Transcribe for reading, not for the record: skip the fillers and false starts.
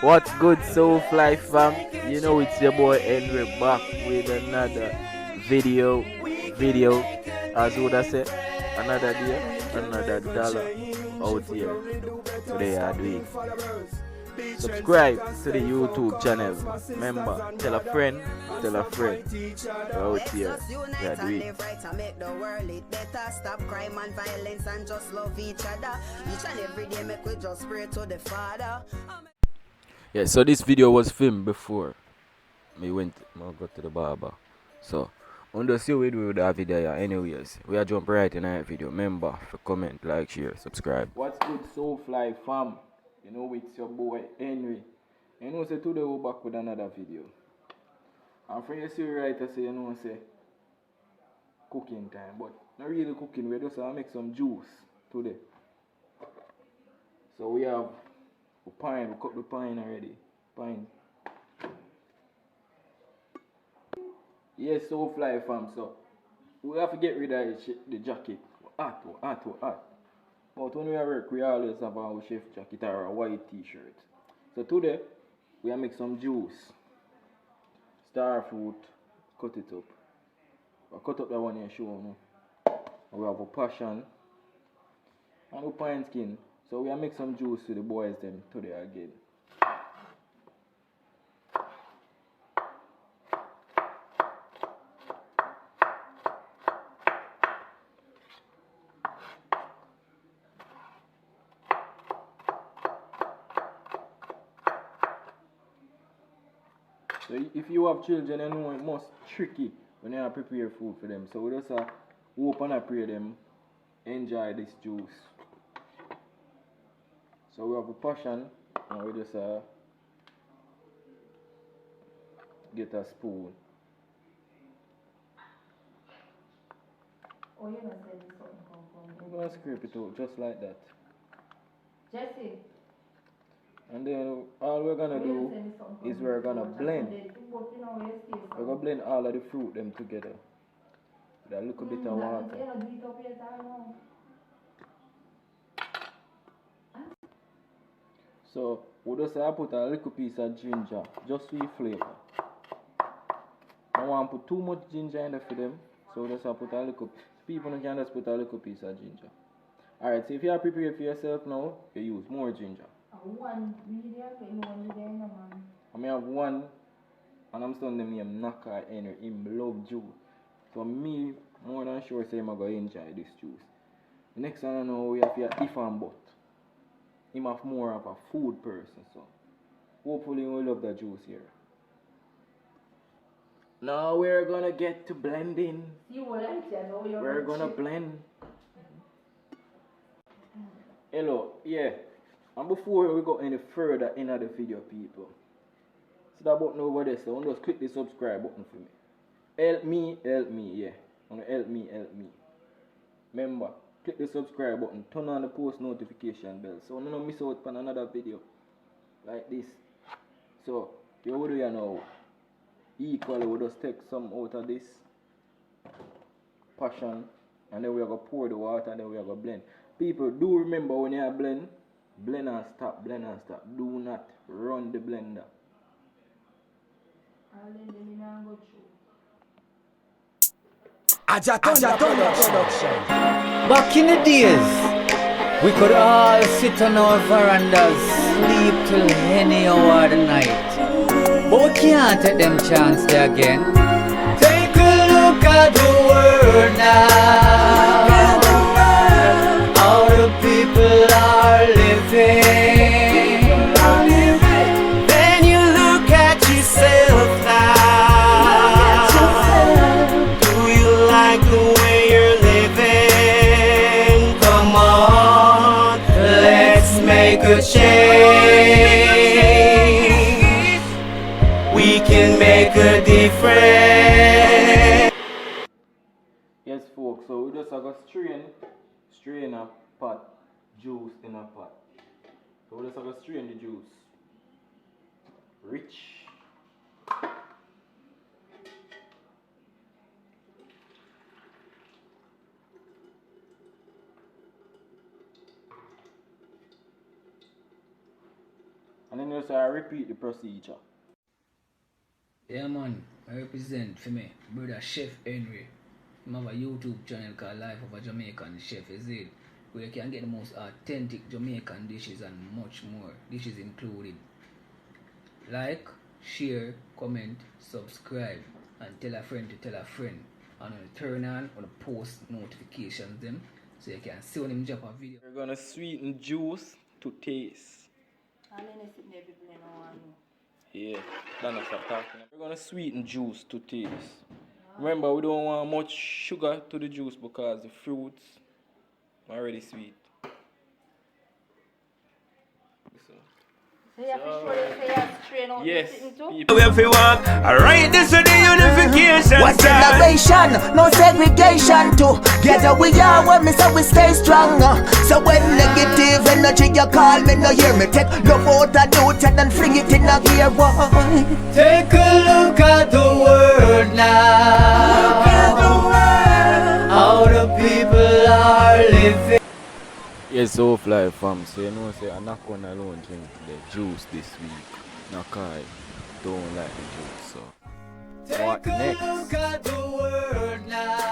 What's good, Soulfly fam? You know it's your boy Henry back with another video. As would I say, another day, another dollar out here. Today I do it. Subscribe to the YouTube channel. Remember, tell a friend. We're out here. We are doing it. Stop crime and violence and just love each other. Each and every day make we just pray to the Father. Yeah, so this video was filmed before I got to the barber. So, on the see we do that video here. Anyways, we are jump right in that video. Remember, for comment, like, share, subscribe. What's good, Soulfly fam? You know it's your boy Henry. You know, say today we're back with another video. And from you see right, I say, you know, say cooking time, but not really cooking. We just make some juice today. So we have pine. We cut the pine already. Pine. Yes, Soulfly fam. So we have to get rid of the jacket. Hot. But when we are work, we always have our chef jacket or a white t-shirt. So today we have make some juice. Star fruit. Cut it up. I cut up that one here, show you. We have a passion and a pine skin. So we are make some juice to the boys then today again. So if you have children, you know it must tricky when you prepare food for them. So we just hope and pray them enjoy this juice. So we have a passion and we just get a spoon. Oh, you're not saying something come from I'm gonna scrape it out just like that. Jesse. And then all we're gonna do is we're gonna blend. We're gonna blend all of the fruit them together. With a little bit of water. So we just put a little piece of ginger, just sweet flavor. I don't want to put too much ginger in there for them. So we just put a little, people can just put a little piece of ginger. Alright, so if you are prepared for yourself now, you use more ginger. I have one, and I'm still them name Naka Henry, him love juice. So me, more than sure say I'm going to enjoy this juice. The next one I know we have here Ifan But. Him have more of a food person, so hopefully you will love the juice here. Now we're gonna get to blending. We're gonna blend. Hello, yeah. And before we go any further in the video, people, so that button over there, so just click the subscribe button for me. Help me, yeah. Help me. Remember, click the subscribe button, turn on the post notification bell, so you don't miss out on another video like this. So, you what do you know? Equally, we just take some out of this passion, and then we are going to pour the water, and then we are going to blend. People, do remember when you blend and stop. Do not run the blender. Production. Back in the days, we could all sit on our verandas, sleep till any hour of the night. But we can't take them chance there again. Take a look at the world now. How the people are living. Then you look at yourself now. Do you like the way you're living? Come on, let's make a change. We can make a difference. Yes, folks, so we just have to strain a pot, juice in a pot. So we just have to strain the juice. Rich. know, so I repeat the procedure. Yeah, man, I represent for me, brother Chef Henry. I have a YouTube channel called Life of a Jamaican Chef, is it? Where you can get the most authentic Jamaican dishes and much more. Dishes included. Like, share, comment, subscribe, and tell a friend to tell a friend. And turn on the post notifications them so you can see when them drop a video. We're gonna sweeten juice to taste. Yeah, that's stop talking. We're gonna sweeten juice to taste. Remember, we don't want much sugar to the juice because the fruits are already sweet. So you have to show them say you have strain out Yes, the sitting too? people. We have to walk. Alright, this is the unification. What's side. generation? No segregation together we are when me say we stay strong. So when negative energy you call me, no hear me. Take love out of doubt and fling it in a gear. Why? Take a look at the world now. Look at the world. How the people are living. Yes, so fly fam. So you know, say I'm not gonna alone drink the juice this week. Nakai don't like the juice, so what Take a next? look at the world now.